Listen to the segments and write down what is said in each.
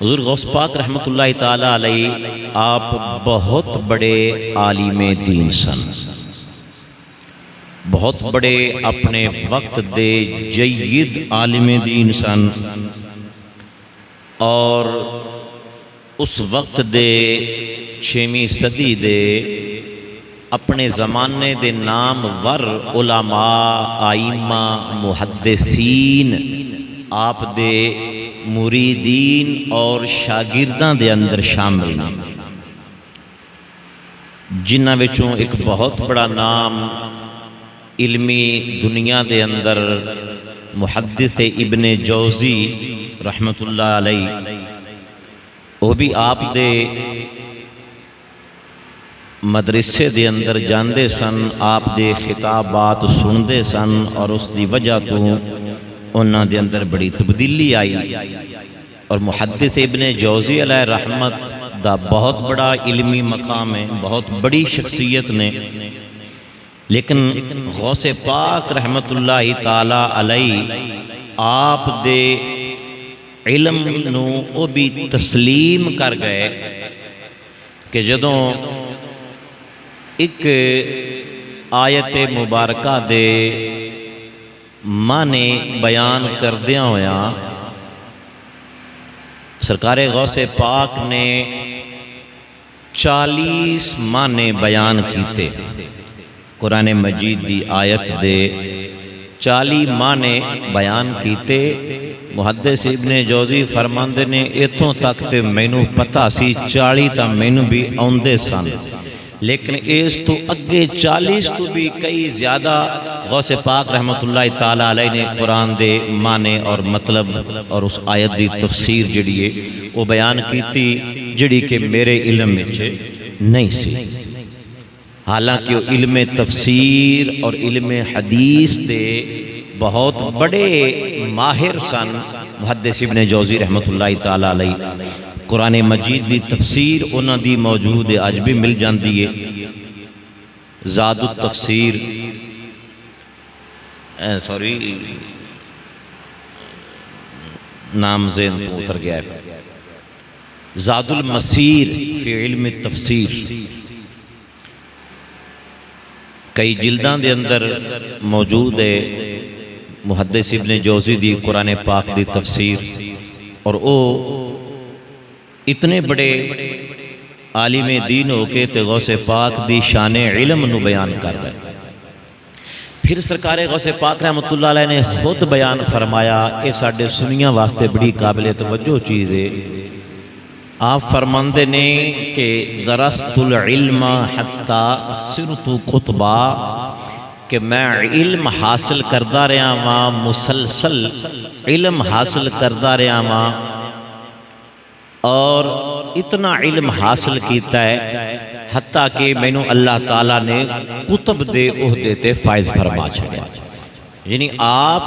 حضور غوث پاک رحمۃ اللہ تعالی علیہ آپ بہت بڑے عالم دین سن، بہت بڑے اپنے وقت دے جید عالم دین سن، اور اس وقت دے 6ویں صدی دے اپنے زمانے دے نام ور علماء آئمہ محدثین آپ دے مریدین اور شاگرداں دے اندر شامل ہیں، جنہاں وچوں ایک بہت بڑا نام علمی دنیا دے اندر محدث ابن جوزی رحمت اللہ علیہ، وہ بھی آپ دے مدرسے دے اندر جاندے سن، آپ دے خطابات سندے سن، اور اس دی وجہ تو انہاں دے اندر بڑی تبدیلی آئی، اور محدث ابن جوزی علیہ رحمت دا بہت بڑا علمی مقام ہے، بہت بڑی شخصیت نے، لیکن غوث پاک رحمت اللہ تعالی علیہ آپ دے علم نو او بھی تسلیم کر گئے کہ جدوں ایک آیت مبارکہ دے معنی بیان کردیاں ہویا سرکار غوث پاک نے 40 معنی بیان کیتے، قرآن مجید دی آیت دے 40 معنی بیان کیتے۔ محدث ابن جوزی فرماندے نے اتھوں تک تے مینوں پتہ سی 40 تا مینوں بھی آندے سن، لیکن اس تو اگے 40 تو بھی کئی زیادہ غوث پاک رحمت اللہ تعالی علیہ نے قرآن دے معنی اور مطلب اور اس آیت دی تفسیر جڑی ہے وہ بیان کیتی، جڑی کہ میرے علم وچ نہیں سی، حالانکہ وہ علم تفسیر اور علم حدیث دے بہت بڑے ماہر سن۔ محدث ابن جوزی رحمت اللہ تعالی علیہ قرآن مجید دی تفسیر انہاں دی موجود ہے، آج بھی مل جاندی ہے، زاد التفسیر نام ذہن تو اتر گیا ہے، زاد المسیر فی علم التفسیر، کئی جلداں دے اندر موجود ہے محدث ابن جوزی دی قرآن پاک دی تفسیر، اور او اتنے بڑے عالم دین ہو کے تے غوث پاک دی شان علم نو بیان کر رہے۔ پھر سرکار غوث پاک رحمت اللہ علیہ نے خود بیان فرمایا، اے ساڈے سنیاں واسطے بڑی قابل توجہ چیز ہے، آپ فرماندے نے کہ درست العلم حتی صرت قطبا، کہ میں علم حاصل کردہ رہا ہاں، مسلسل علم حاصل کردہ رہا ہاں، اور اتنا علم حاصل کیتا ہے حتیٰ کہ مینوں اللہ تعالیٰ نے قطب دے عہدے تے فائز فرما چھڑیا، یعنی آپ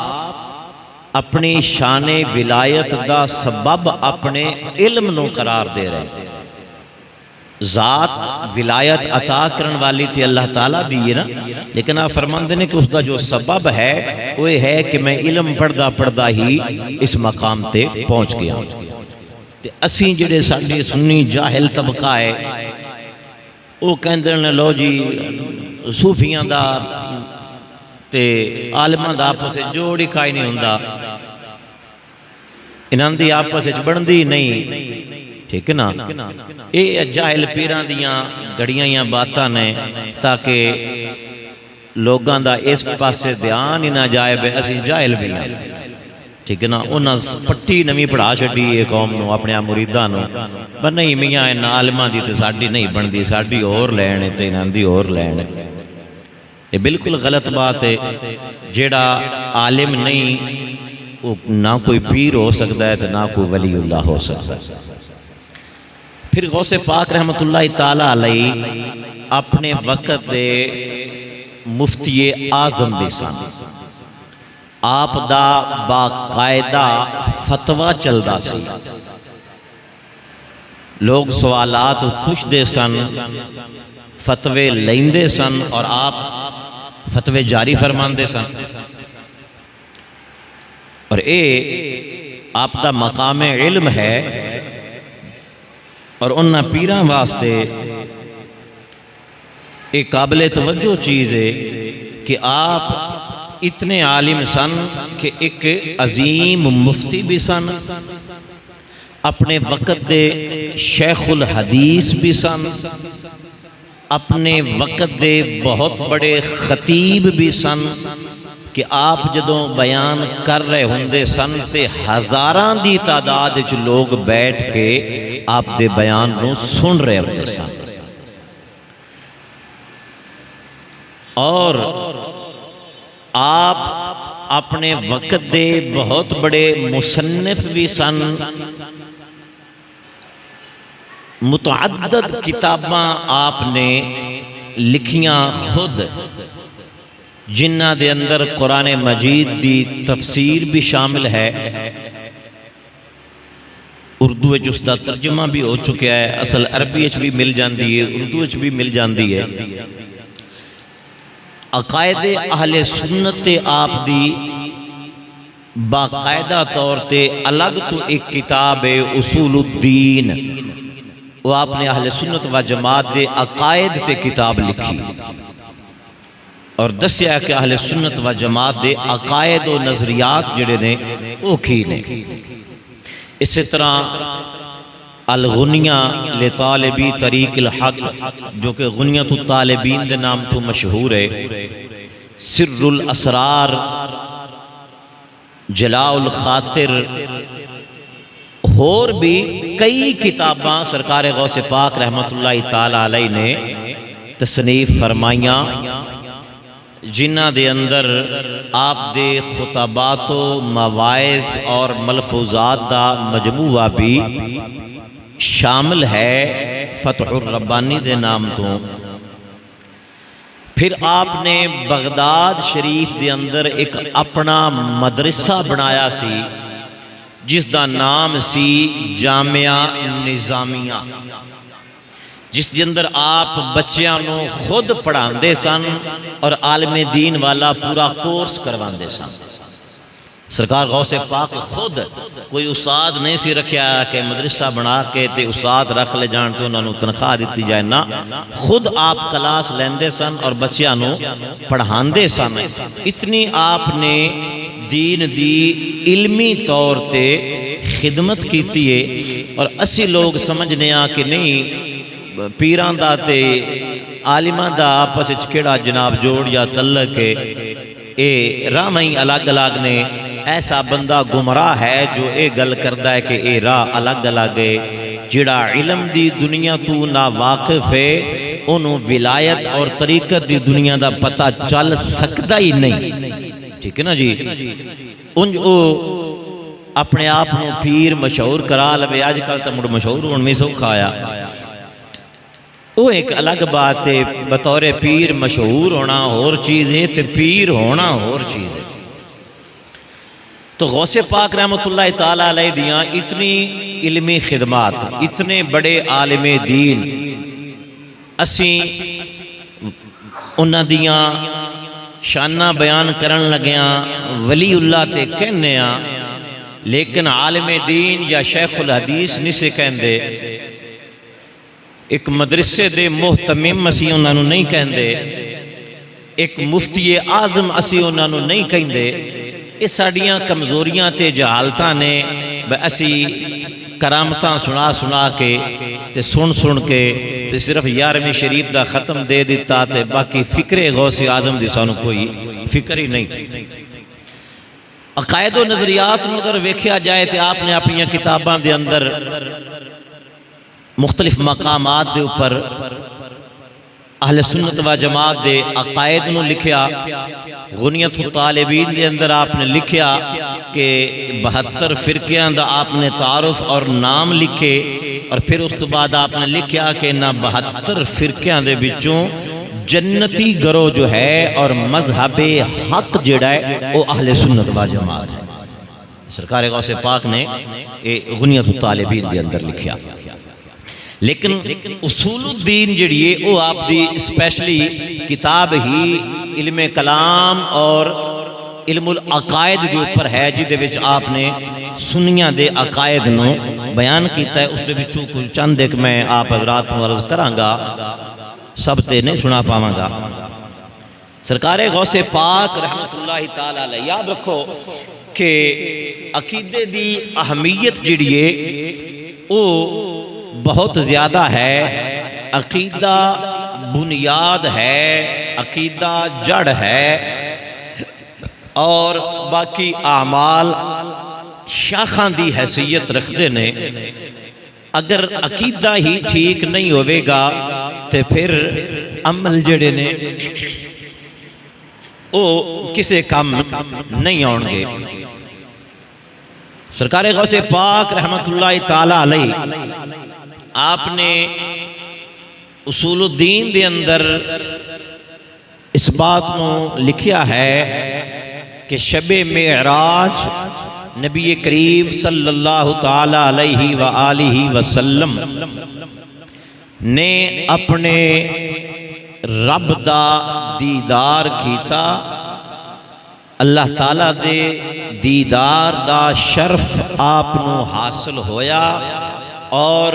اپنی شان ولایت دا سبب اپنے علم نو قرار دے رہے ہیں۔ ذات ولایت عطا کرن والی تھی اللہ تعالیٰ دی نا، لیکن آپ فرماندے نے کہ اس دا جو سبب ہے وہ یہ ہے کہ میں علم پڑھدا پڑھدا ہی اس مقام تے پہنچ گیا۔ تے اسیں جڑے ساڈے سنی جاہل طبقہ ہے وہ کہندے نے لو جی صوفیاں دا تے عالماں دا آپس جوڑ ہی کھائی نہیں ہوندا، انہاں دی آپس بندی نہیں، ٹھیک ہے نا، یہ جاہل پیراں دیاں گڑیاں یا باتاں نے تاکہ لوگاں دا اس پاسے دھیان ہی نہ جائے بے اسی جاہل بھی ہیں، ٹھیک ہے نا، انہاں پٹی نویں پڑھا چھڈی ہے قوم نو اپنے مریداں نو، پر نہیں میاں ان عالماں دی تے ساڈی نہیں بندی، ساڈی اور لین تے انہاں دی اور لین، یہ بالکل غلط بات ہے۔ جیڑا عالم نہیں وہ نہ کوئی پیر ہو سکتا ہے نہ کوئی ولی اللہ ہو سکتا ہے۔ پھر غوث پاک رحمت اللہ تعالی علیہ اپنے وقت دے مفتی اعظم بھی سن، آپ دا باقاعدہ فتویٰ چلدا سی، لوگ سوالات پوچھتے سن، فتوے لیندے سن، اور آپ فتوے جاری فرماندے سن، اور اے آپ دا مقام علم ہے اور انہاں پیراں واسطے ایک قابل توجہ چیز ہے کہ آپ اتنے عالم سن کہ ایک عظیم مفتی بھی سن، اپنے وقت دے شیخ الحدیث بھی سن، اپنے وقت دے بہت بڑے خطیب بھی سن کہ آپ جدوں بیان کر رہے ہوندے سن تے ہزاراں دی تعداد وچ لوگ بیٹھ کے آپ دے بیان نو سن رہے ہوندے سن۔ اور آپ اپنے وقت دے بہت بڑے مصنف بھی سن، متعدد کتاباں آپ نے لکھیاں خود، جنہ دے اندر قرآن مجید دی تفسیر بھی شامل ہے، اردو وچ اس دا ترجمہ بھی ہو چکا ہے، اصل عربی وچ بھی مل جاندی ہے، اردو وچ بھی مل جاندی ہے۔ عقائد اہل سنت آپ دی باقاعدہ طور تے الگ تو ایک کتاب ہے اصول الدین، وہ آپ نے اہل سنت و جماعت دے عقائد تے کتاب لکھی اور دسیا کہ اہل سنت و جماعت دے عقائد و نظریات جڑے نے وہ کی نے۔ اسی طرح الغنیہ لطالبی طریق الحق جو کہ غنیۃ الطالبین دے نام تو مشہور ہے، سر الاسرار، جلاء الخاطر، اور بھی کئی کتاباں سرکار غوث پاک رحمت اللہ تعالی علیہ نے تصنیف فرمائیاں، جنہ دے اندر آپ دے خطبات و مواعظ اور ملفوظات دا مجموعہ بھی شامل ہے فتح الربانی دے نام تو۔ پھر آپ نے بغداد شریف دے اندر ایک اپنا مدرسہ بنایا سی جس دا نام سی جامعہ نظامیہ، جس دے اندر آپ بچیاں نو خود پڑھاندے سن اور عالم دین والا پورا کورس کرواندے سن۔ سرکار غوث پاک خود کوئی استاد نہیں سی رکھیا کہ مدرسہ بنا کے تے استاد رکھ لے جان تو انہوں نے تنخواہ دیتی جائے نا، خود آپ کلاس لیندے سن اور بچیاں نو پڑھاندے سن۔ اتنی آپ نے دین دی علمی طور تے خدمت کیتی ہے، اور اسی لوگ سمجھنے آ کہ نہیں پیران دا تے عالمان دا آپس وچ کیڑا جناب جوڑ یا تعلق ہے، اے راہ ہی الگ الگ نے۔ ایسا بندہ گمراہ ہے جو اے گل کردا ہے کہ اے راہ الگ الگ ہے، جڑا علم دی دنیا تو نا واقف ہے انہوں ولایت اور طریقت دی دنیا دا پتہ چل سکتا ہی نہیں، ٹھیک ہے نا جی۔ اپنے آپ نو پیر مشہور کرا لوے، آج کل تو مڑ مشہور ہون میں سوکھا آیا، وہ ایک الگ بات ہے۔ بطور پیر مشہور ہونا اور چیز ہے تے پیر ہونا اور چیز ہے۔ تو غوث پاک رحمت اللہ تعالیٰ علیہ دیاں اتنی علمی خدمات، اتنے بڑے عالم دین، اسیں انہاں دیاں شانہ بیان کرن لگیاں ولی اللہ تے کہنے آں، لیکن عالم دین یا شیخ الحدیث نہیں سے کہندے، ایک مدرسے دے محتمم اسی انہاں نو نہیں کہندے، ایک مفتی اعظم اسی انہاں نو نہیں کہندے۔ یہ ساڑیاں کمزوریاں تے جہالتاں نے اسی کرامتاں سنا سنا کے تے سن کے تے صرف 11ویں شریف دا ختم دے دیتا تے باقی فکر غوث اعظم دی سانو کوئی فکر ہی نہیں۔ عقائد و نظریات نو اگر ویکھیا جائے تے آپ نے اپنی کتاباں دے اندر مختلف مقامات دے اوپر اہل سنت و جماعت دے عقائد نو لکھیا۔ غنیۃ الطالبین دے اندر آپ نے لکھیا کہ 72 فرقیاں دا آپ نے تعارف اور نام لکھے، اور پھر اس تو بعد آپ نے لکھیا کہ نہ 72 فرقیاں دے بچوں جنتی گروہ جو ہے اور مذہب حق جڑا ہے وہ اہل سنت و جماعت ہے۔ سرکار غوث پاک نے غنیۃ الطالبین دے اندر لکھیا۔ لیکن اصول الدین جڑی ہے وہ آپ دی اسپیشلی کتاب ہی علم کلام اور علم العقائد دے اوپر ہے جدے وچ آپ نے سنیاں دے عقائد نو بیان کیتا ہے. اس دے وچوں کچھ چند ایک میں آپ حضرات کو عرض کرانگا، سب تے نہیں سنا پاواں گا. سرکار غوث پاک رحمت اللہ تعالی علیہ، یاد رکھو کہ عقیدے دی اہمیت جڑی ہے او بہت زیادہ ہے. عقیدہ بنیاد ہے، عقیدہ جڑ ہے، اور باقی اعمال شاخاں دی حیثیت رکھتے نے. اگر عقیدہ ہی ٹھیک نہیں ہوئے گا تو پھر عمل جڑے نے او کسے کام نہیں آن گے. سرکار غوث پاک رحمت اللہ تعالی علیہ آپ نے اصول الدین دے اندر اس بات نو لکھیا ہے کہ شب معراج نبی کریم صلی اللہ تعالی علیہ وآلہ وسلم نے اپنے رب دا دیدار کیتا. اللہ تعالیٰ دے دیدار دا شرف آپ نو حاصل ہویا اور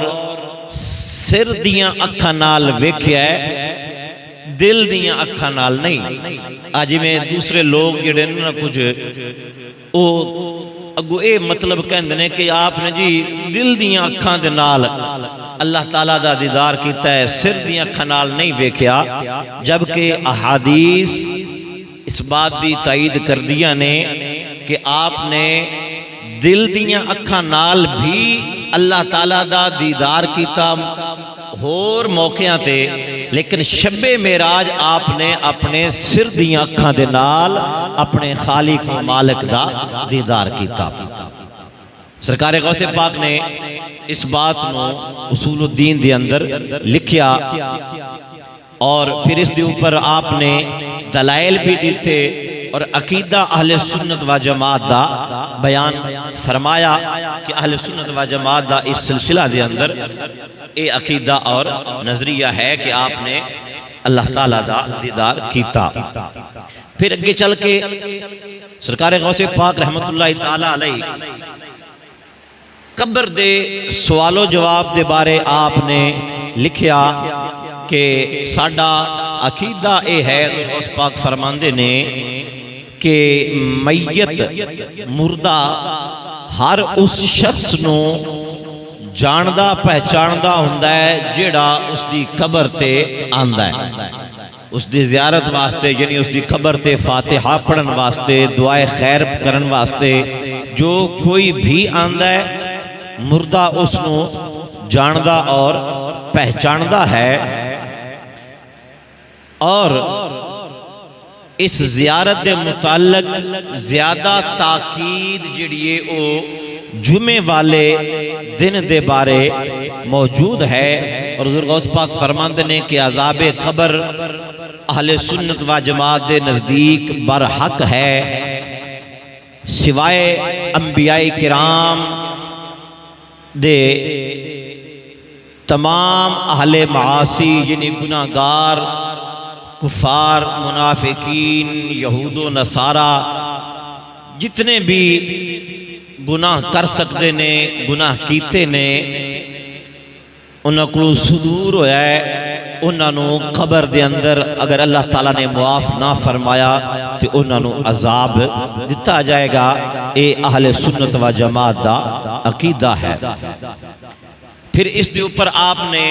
سر دیاں اکھاں نال ویکھیا ہے، دل دیاں اکھاں نال نہیں. آج میں دوسرے لوگ جڑے نا کچھ او اگو اے مطلب کہندے نے کہ آپ نے جی دل دیاں اکھاں دے نال اللہ تعالیٰ دا دیدار کیتا ہے، سر دیاں اکھاں نال نہیں ویکھیا. جبکہ احادیث اس بات دی تائید کر دیا نے کہ آپ نے دل دیاں اکھاں نال بھی اللہ تعالیٰ دا دیدار کیتا ہور موقعہ تے، لیکن شب معراج آپ نے اپنے سر دیاں اکھاں دے نال اپنے خالق و مالک دا دیدار کیتا. سرکار غوث پاک نے اس بات نو اصول الدین دے اندر لکھیا اور پھر اس دے اوپر آپ نے دلائل بھی دیتے اور عقیدہ اہل سنت و جماعت دا بیان فرمایا کہ اہل سنت و جماعت دا اس سلسلہ دے اندر اے عقیدہ اور نظریہ ہے کہ آپ نے اللہ تعالیٰ دا دیدار کیتا. پھر اگے چل کے سرکار غوث پاک رحمت اللہ تعالی علیہ قبر دے سوال و جواب دے بارے آپ نے لکھیا کہ ساڈا عقیدہ اے ہے. غوث پاک فرماندے نے کہ میت مردہ ہر اس شخص نو جاندہ پہچاندہ ہوندا ہے جیڑا اس دی قبر تے آندا ہے. اس دی زیارت واسطے یعنی اس دی قبر تے فاتحہ پڑھن واسطے، دعائے خیر کرن واسطے جو کوئی بھی آندا ہے مردہ اس نو جاندہ اور پہچاندہ ہے. اور اس زیارت دے متعلق زیادہ تاکید جڑیے او جمعے والے دن دے بارے موجود ہے. اور حضور غوث پاک فرماندے نے کہ عذاب قبر اہل سنت و جماعت دے نزدیک برحق ہے، سوائے انبیاء کرام دے تمام اہل معاصی یعنی گناہگار، کفار، منافقین، یہود و نصارہ جتنے بھی گناہ کر سکتے نے، گناہ کیتے نے، انہاں کو صدور ہویا ہے، انہاں نو قبر دے اندر اگر اللہ تعالیٰ نے معاف نہ فرمایا تو انہاں نو عذاب دیتا جائے گا. اے اہل سنت و جماعت دا عقیدہ ہے. پھر اس دے اوپر آپ نے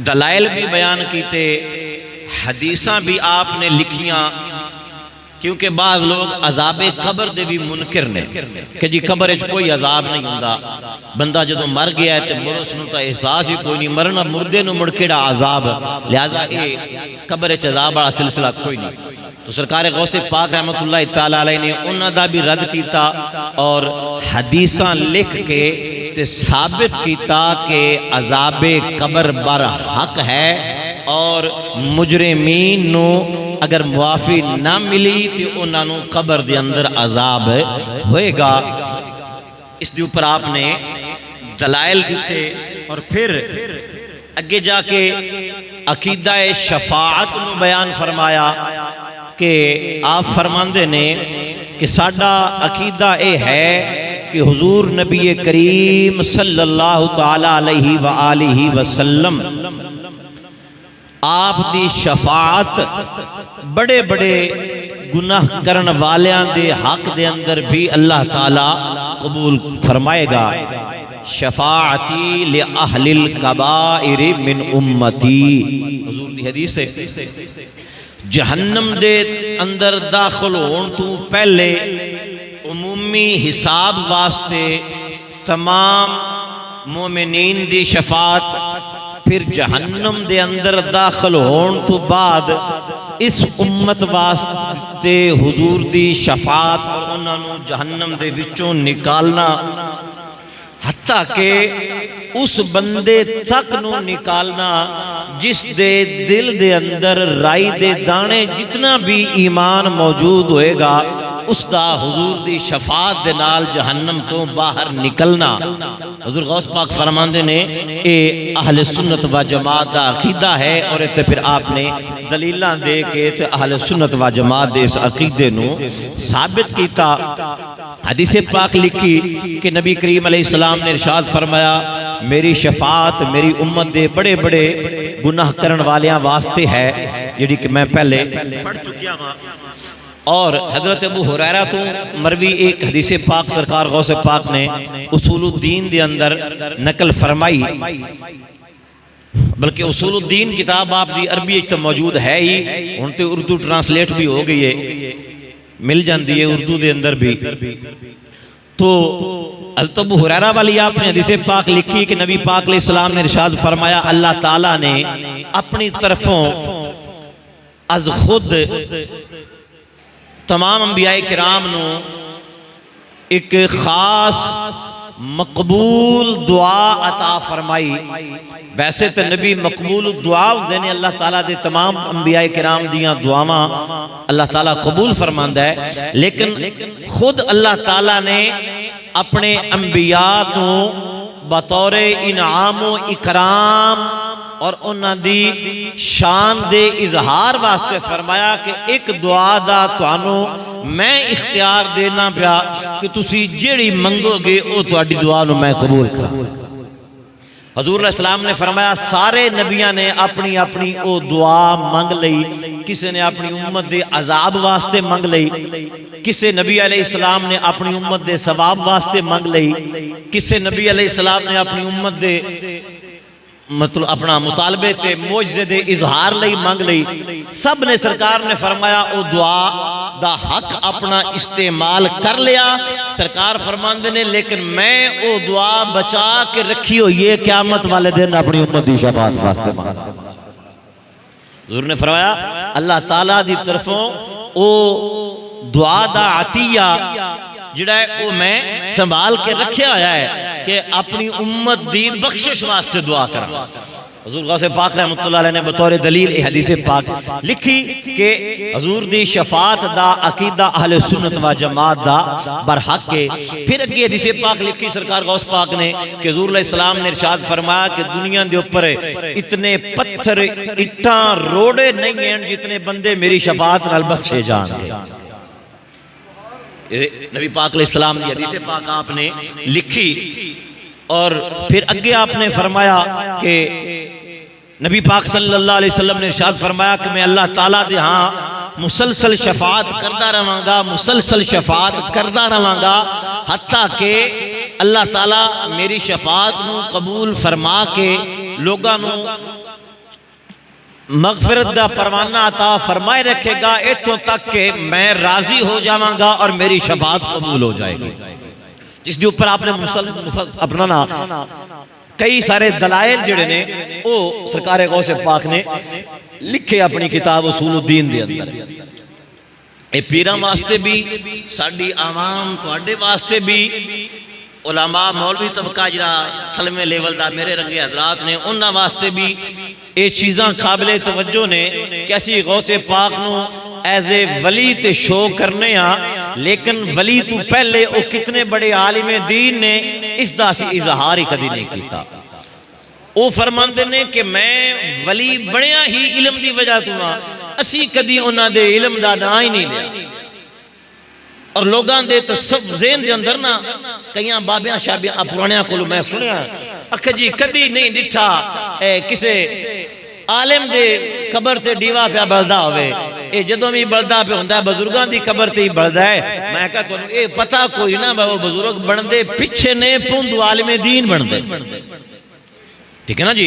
دلائل بھی بیان کیتے، حدیثاں بھی آپ نے لکھیاں، کیونکہ بعض لوگ عذاب قبر دے بھی منکر نے کہ جی قبر اچھ کوئی عذاب نہیں ہوندا، بندہ جدو مر گیا ہے تو مرس نو تا احساس ہی کوئی نہیں، مرنا مردے نو مڑکڑا عذاب، لہذا اے قبر اچھ عذاب بڑا سلسلہ کوئی نہیں. تو سرکار غوث پاک رحمت اللہ تعالی علیہ نے انہاں دا بھی رد کیتا اور حدیثاں لکھ کے تے ثابت کیتا کہ عذاب قبر برحق ہے اور مجرمین نو اگر معافی نہ ملی تو انہاں نو قبر دے اندر عذاب ہوئے گا. اس دے اوپر آپ نے دلائل دیتے اور پھر اگے جا کے عقیدہ شفاعت نو بیان فرمایا کہ آپ فرماندے نے کہ ساڈا عقیدہ اے ہے کہ حضور نبی کریم صلی اللہ تعالی علیہ وآلہ وسلم آپ دی شفاعت بڑے بڑے گناہ کرن والیاں دے حق دے اندر بھی اللہ تعالی قبول فرمائے گا. شفاعتی لأہل الکبائر من امتی، حضور دی حدیث ہے جہنم دے اندر داخل ہون تو پہلے عمومی حساب واسطے تمام مومنین دی شفاعت، پھر جہنم دے اندر داخل ہون تو بعد اس امت واسطے حضور دی شفاعت اور انہاں نو جہنم دے وچوں نکالنا، حتیٰ کہ اس بندے تک نو نکالنا جس دے دل دے اندر رائی دے دانے جتنا بھی ایمان موجود ہوئے گا، اس دا حضور دی شفاعت دے نال جہنم تو باہر نکلنا. حضور غوث پاک فرماندے نے اے اہل سنت و جماعت دا عقیدہ ہے، اور تے پھر آپ نے دلیلاں دے کے تے اہل سنت و جماعت دے اس عقیدے نو ثابت کیتا. حدیث پاک لکھی کہ نبی کریم علیہ السلام نے ارشاد فرمایا میری شفاعت میری امت دے بڑے بڑے گناہ کرن والیاں واسطے ہے، جڑی کہ میں پہلے پڑھ چکیا ہاں. اور حضرت ابو ہریرہ تو مروی ایک حدیث پاک سرکار غوث پاک نے اصول الدین دے اندر نقل فرمائی، بلکہ اصول الدین کتاب آپ دی عربی ایک تو موجود ہے ہی، ان تے اردو ٹرانسلیٹ بھی ہو گئی ہے، مل جاندی ہے اردو دے اندر بھی. تو حضرت ابو ہریرہ والی آپ نے حدیث پاک لکھی کہ نبی پاک علیہ السلام نے ارشاد فرمایا اللہ تعالیٰ نے اپنی طرفوں از خود تمام انبیاء کرام نو ایک خاص مقبول دعا عطا فرمائی. ویسے تو نبی مقبول دعا ہوندے نے، اللہ تعالیٰ دے تمام انبیاء کرام دیاں دعاواں اللہ تعالیٰ قبول فرماندا ہے، لیکن خود اللہ تعالیٰ نے اپنے انبیاء نو بطور انعام و اکرام اور انہاں دی شان دے اظہار واسطے فرمایا کہ ایک دعا دا توانو میں اختیار دینا پیا کہ تسی جیڑی منگو گے او تواڈی دعا نو میں قبول کراں. حضور علیہ السلام نے فرمایا سارے نبیاں نے اپنی اپنی او دعا منگ لئی، کسی نے اپنی امت دے عذاب واسطے منگ لئی، کسی نبی علیہ السلام نے اپنی امت دے ثواب واسطے منگ لئی، کسی نبی علیہ السلام نے اپنی امت دے مطلب اپنا مطالبے تے معجزے دے اظہار لئی منگ لئی. سب نے سرکار نے فرمایا او دعا دا حق اپنا استعمال کر لیا. سرکار فرماندے نے لیکن میں او دعا بچا کے رکھی ہوئی ہے قیامت والے دن اپنی امت دی شفاعت واسطے مانگا. حضور نے فرمایا اللہ تعالیٰ دی طرفوں او دعا دا عطیہ جڑا ہے وہ میں سنبھال کے رکھیا ہویا ہے کہ اپنی امت دی بخشش واسطے دعا کرا. حضور غوث پاک رحمۃ اللہ علیہ نے بطور دلیل یہ حدیث پاک لکھی کہ حضور دی شفاعت دا عقیدہ اہل سنت و جماعت دا برحق ہے. پھر اگے حدیث پاک لکھی سرکار غوث پاک نے کہ حضور علیہ السلام نے ارشاد فرمایا کہ دنیا دے اوپر اتنے پتھر اٹھاں روڑے نہیں ہیں جتنے بندے میری شفاعت نال بخشے جان گے. نبی پاک علیہ السلام دی حدیث پاک آپ نے لکھی. اور پھر اگے آپ نے فرمایا کہ نبی پاک صلی اللہ علیہ وسلم نے ارشاد فرمایا کہ میں اللہ تعالیٰ دے ہاں مسلسل شفاعت کردہ رہاں گا، مسلسل شفاعت کردہ رہاں گا حتیٰ کہ اللہ تعالیٰ میری شفاعت نو قبول فرما کے لوگاں نو مغفرت دا پروانہ عطا فرمائے رکھے گا، اتوں تک کہ میں راضی ہو جاواں گا اور میری شفاعت قبول ہو جائے گی. جس دے اوپر آپ نے اپنا نا کئی سارے دلائل جڑے نے او سرکار غوث پاک نے لکھے اپنی کتاب اصول الدین دے اندر. اے پیراں واسطے بھی ساڈی عوام تواڈے واسطے بھی علماء مولوی طبقہ جڑا تھلویں لیول دا میرے رنگے حضرات نے انہاں واسطے بھی اے چیزاں قابل توجہ نے کہ اسی غوث پاک نو ایز اے ولی تے شو کرنے ہاں، لیکن ولی تو پہلے او کتنے بڑے عالم دین نے اس دا سی اظہار ہی کدی نہیں کیتا. او فرماندے نے کہ میں ولی بڑیا ہی علم دی وجہ تو ہاں، اسی کدی انہاں دے علم دا نام ہی نہیں لیا اور لوگاں دے ذہن دے اندر نا کئیاں بابیاں شابیاں پرانیاں کولوں میں سنیا اکھ جی کدی نہیں ڈٹھا کسے عالم دے قبر تے ڈیوا پہ بلدا ہوئے اے جدوں بھی بلدا پہ ہوندہ ہے بزرگاں دی قبر تے ہی بلدا ہے میں کہا تو اے پتہ کوئی نہ وہ بزرگ بندے پیچھے نے پوندو عالم دین بندے ٹھیک ہے نا جی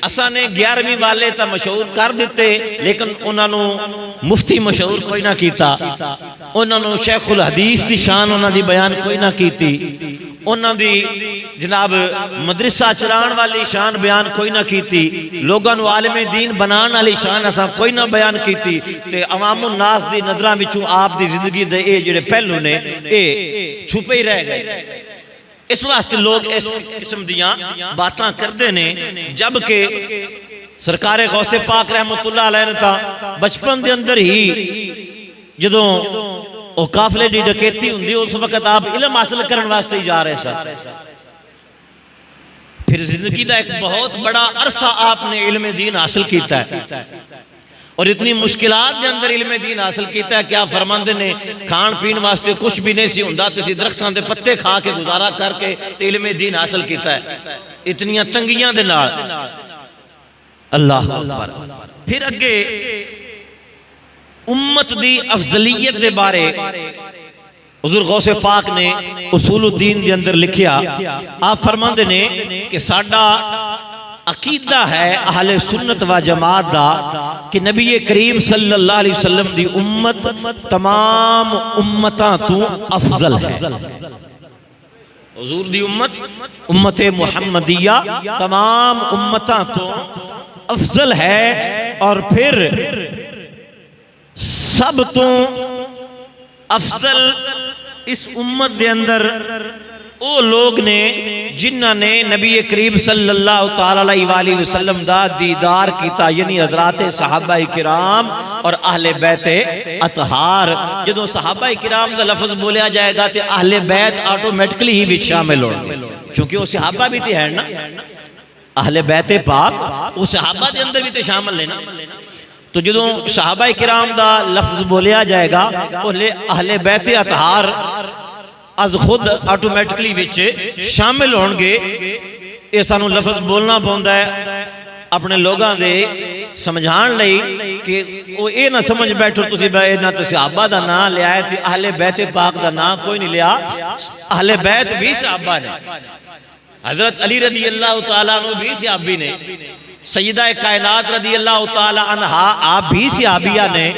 اساں نے 11ویں والے تا مشہور کر دیتے لیکن انہاں نو مفتی مشہور کوئی نہ کیتا انہاں نو شیخ الحدیث دی شان انہاں دی بیان کوئی نہ کیتی انہاں دی جناب مدرسہ چلان والی شان بیان کوئی نہ کیتی لوگاں نو عالم دین بنان والی شان اساں کوئی نہ بیان کیتی تے عوام الناس دی نظراں وچوں آپ دی زندگی دے اے جڑے پہلو نے اے چھپے ہی رہ گئے اس واسطے لوگ اس قسم دیاں باتاں کردے نے جبکہ سرکار غوث پاک رحمت اللہ علیہ نے تا بچپن دے اندر ہی جدوں او قافلے دی ڈکیتی ہوندی اس وقت آپ علم حاصل کرن واسطے جا رہے سن پھر زندگی دا ایک بہت بڑا عرصہ آپ نے علم دین حاصل کیتا ہے اور اتنی مشکلات دے اندر علم دین حاصل کیتا ہے کیا فرماندے نے کھان پین واسطے کچھ بھی نہیں سی ہوندا تسی درختاں دے پتے کھا کے گزارا کر کے تے علم دین حاصل کیتا ہے اتنیاں تنگیاں دے نال اللہ اکبر پھر اگے امت دی افضلیت دے بارے حضور غوث پاک نے اصول الدین دے اندر لکھیا آپ فرماندے نے کہ ساڈا عقیدہ ہے اہل سنت و جماعت دا کہ نبی کریم صلی اللہ علیہ وسلم دی امت تمام امتاں تو افضل ہے حضور دی امت محمدیہ تمام امتاں تو افضل ہے اور پھر سب تو افضل اس امت دے اندر او لوگ نے جنہ نے نبی کریم صلی اللہ علیہ وسلم دا دیدار کیتا یعنی حضرات صحابہ کرام اور اہل بیت اطہار جدوں صحابہ کرام دا لفظ بولیا جائے گا تے اہل بیت آٹومیٹکلی ہی بھی شامل ہو چونکہ وہ صحابہ بھی تھے ہیں نا اہل بیت پاک وہ صحابہ دے اندر بھی تے شامل لینا تو جدوں صحابہ کرام دا لفظ بولیا جائے گا اہل بیت اطہار از خود آٹومیٹکلی وچ شامل ہونگے یہ سانو لفظ بولنا پوندا ہے اپنے لوگاں دے سمجھان لئی کہ وہ اے نہ سمجھ بیٹھو تسی نہ تو صحابہ دا نام لیا ہے تے اہل بیت پاک دا نام کوئی نہیں لیا اہل بیت بھی صحابہ نے حضرت علی رضی اللہ تعالیٰ عنہ بھی صحابی نے سیدہ کائنات رضی اللہ تعالیٰ عنہا آپ بھی صحابیہ نے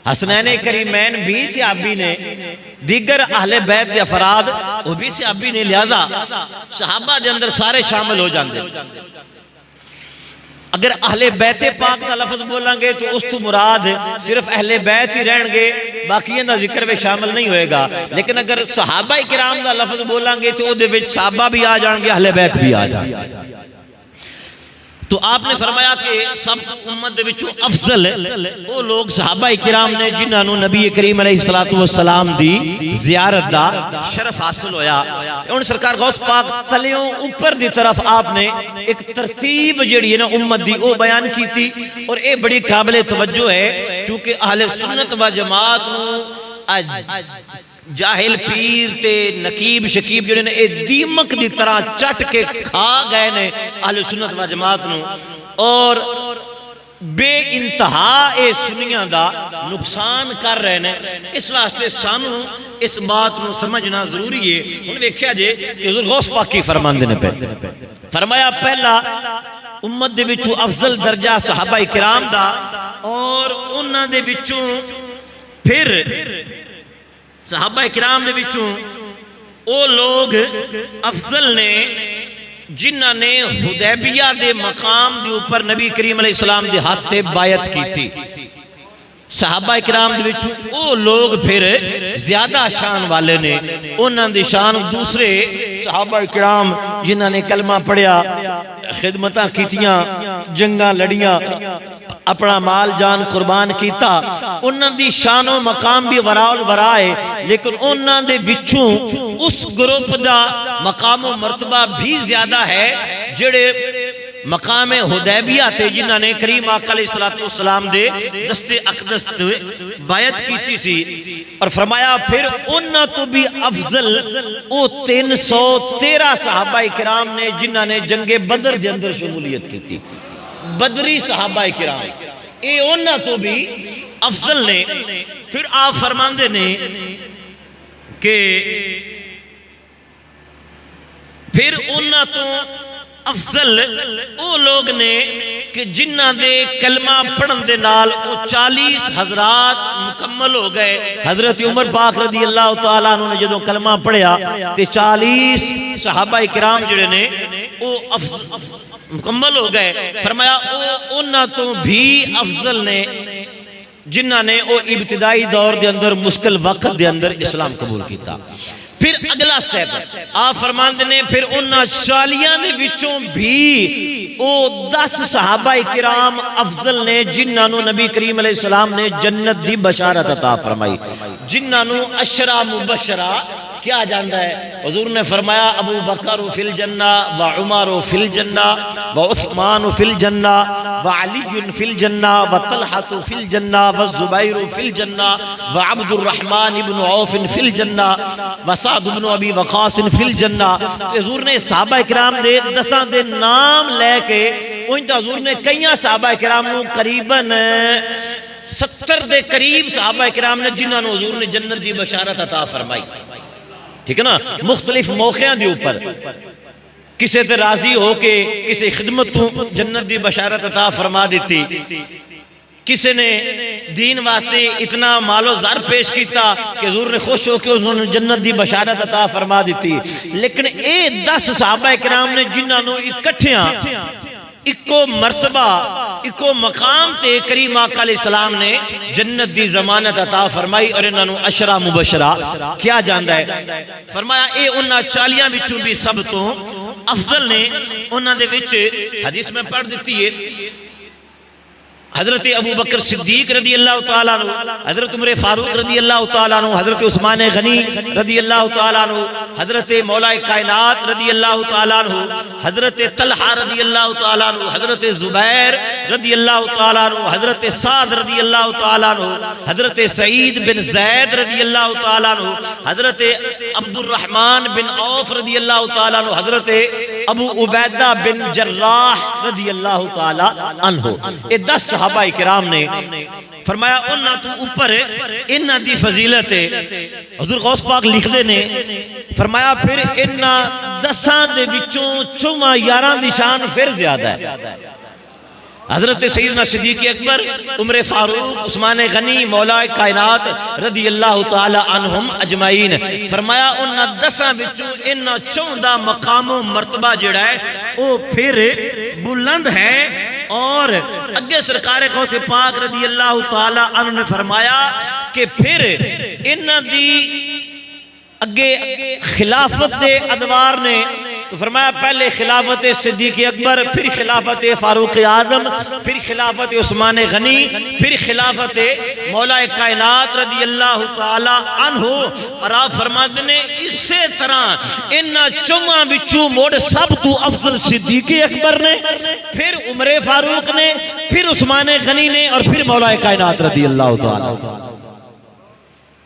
حسنین کریمین بھی صحابی نے دیگر اہل بیت دے افراد وہ بھی صحابی نے لہذا صحابہ دے اندر سارے شامل ہو جاندے اگر اہل بیت پاک کا لفظ بولیں گے تو اس تو مراد صرف اہل بیت ہی رہن گے باقی نہ ذکر میں شامل نہیں ہوئے گا لیکن اگر صحابہ کرام کا لفظ بولیں گے تو دے وچ صحابہ بھی آ جائیں گے اہل بیت بھی آ جائیں گے تو آپ نے فرمایا کہ سب امت دے وچوں افضل وہ لوگ صحابہ کرام نے جنہاں نو نبی کریم علیہ السلام دی زیارت دا شرف حاصل ہویا ان سرکار غوث پاک تلیوں اوپر دی طرف آپ نے ایک ترتیب جڑی ہے نا امت دی وہ بیان کی تھی اور اے بڑی قابل توجہ ہے کیونکہ اہل سنت و جماعت نو جاہل پیر تے نقیب شکیب جڑے نے اے دیمک دی طرح چٹ کے کھا گئے نے اہل سنت و جماعت نو اور بے انتہا اے سنیاں دا نقصان کر رہے نے اس واسطے سانو اس بات نو سمجھنا ضروری ہے انہوں نے کیا جے کہ حضور غوث پاک کی فرمان دینے پہ فرمایا پہلا امت دے وچوں افضل درجہ صحابہ کرام دا اور انہاں دے وچوں پھر صحابہ کرام دے وچوں او لوگ افضل نے جنہاں نے حدیبیہ دے مقام دے اوپر نبی کریم علیہ السلام دے ہاتھ تے بایعت کی تھی صحابہ کرام دے وچوں او لوگ پھر زیادہ شان والے نے انہاں دی شان دوسرے صحابہ کرام جنہاں نے کلمہ پڑھیا خدمتاں کیتیاں جنگاں لڑیاں اپنا مال جان قربان کیتا انہاں دی شان و مقام بھی وراء الورائے لیکن انہاں دے وچوں اس گروپ دا مقام و مرتبہ بھی زیادہ ہے جڑے مقام حدیبیہ تے جنہاں نے کریم آقا علیہ السلام دے دست اقدس بیعت کیتی سی اور فرمایا پھر انہاں تو بھی افضل او 313 صحابہ کرام نے جنہاں نے جنگ بدر دے اندر شمولیت کی تھی. بدری صحابہ کرام اے انہاں تو بھی افضل نے. پھر آپ فرماندے نے کہ پھر انہاں تو افضل او لوگ نے کہ جنہاں دے کلمہ پڑھن دے نال او 40 حضرات مکمل ہو گئے. حضرت عمر پاک رضی اللہ تعالیٰ عنہ نے جدوں کلمہ پڑھیا تے 40 صحابہ کرام جڑے نے او مکمل ہو گئے. فرمایا او انہاں تو بھی افضل نے جنہاں نے او ابتدائی دور دے اندر مشکل وقت دے اندر اسلام قبول کیتا. پھر اگلا سٹیپ آپ فرماندے نے پھر انہاں 40 دے وچوں بھی او 10 صحابہ کرام افضل نے جنہاں نو نبی کریم علیہ السلام نے جنت دی بشارت عطا فرمائی, جنہاں نو عشرہ مبشرہ کیا جاندا ہے. حضور نے فرمایا ابو بکر فی الجنہ و عمر فی الجنہ و عثمان فی الجنہ و علی فی الجنہ و طلحہ فی الجنہ و زبیر فی الجنہ و عبد الرحمن بن عوف فی الجنہ و سعد بن ابی وقاص فی الجنہ. حضور نے صحابہ کرام دے 10 دے نام لے کے انہاں حضور نے کئیاں صحابہ کرام نو قریباً 70 دے قریب صحابہ کرام نے جنہاں نو حضور نے جنت دی بشارت عطا فرمائی. ٹھیک ہے نا, مختلف موقعوں دے اوپر کسے تے راضی ہو کے کسے خدمت تو جنت دی بشارت عطا فرما دیتی, کسے نے دین واسطے اتنا مال و زر پیش کیتا کہ حضور نے خوش ہو کے انہوں نے جنت دی بشارت عطا فرما دیتی. لیکن اے 10 صحابہ کرام نے جنہاں نو اکٹھیاں اکو مرتبہ اکو مقام تے کریم آقا علیہ السلام نے جنت دی ضمانت عطا فرمائی اور انہاں نو عشرہ مبشرہ کیا جاندا ہے. فرمایا اے انہاں 40 وچوں بھی سب تو افضل نے. انہاں دے وچ حدیث میں پڑھ دیتی ہے حضرت ابو بکر صدیق رضی اللہ تعالیٰ عنہ, حضرت عمر فاروق رضی اللہ تعالیٰ عنہ, حضرت عثمان غنی رضی اللہ تعالیٰ عنہ, حضرت مولا کائنات رضی اللہ تعالیٰ عنہ, حضرت طلحہ رضی اللہ تعالیٰ عنہ, حضرت زبیر رضی اللہ تعالیٰ عنہ, حضرت سعد رضی اللہ تعالیٰ عنہ, حضرت سعید بن زید رضی اللہ تعالیٰ عنہ, حضرت عبد الرحمن بن عوف رضی اللہ تعالیٰ عنہ, حضرت ابو عبیدہ بن جراح رضی اللہ تعالیٰ عنہ. یہ 10 صحابہ کرام نے فرمایا انہاں تو اوپر انہاں دی فضیلت ہے. حضور غوث پاک لکھ دے نے فرمایا پھر انہاں 10 دے وچوں 11 دی شان پھر زیادہ ہے. حضرت سیدنا صدیق اکبر, عمر فاروق, عثمان غنی, مولا کائنات رضی اللہ تعالی عنہم اجمعین. فرمایا انہاں 10 وچوں انہاں 14 مقام و مرتبہ جڑا ہے او پھر بلند ہے. اور اگے سرکار غوث پاک رضی اللہ تعالی عنہ نے فرمایا کہ پھر انہاں دی اگے خلافت دے ادوار نے تو فرمایا پہلے خلافت صدیق اکبر, پھر خلافت فاروق اعظم, پھر خلافت عثمان غنی, پھر خلافت مولا کائنات رضی اللہ تعالی عنہ. اور آپ فرماتے ہیں اسی طرح انہاں 4 وچوں موڑ سب تو افضل صدیق اکبر نے, پھر عمر فاروق نے, پھر عثمان غنی نے, اور پھر مولا کائنات رضی اللہ تعالی.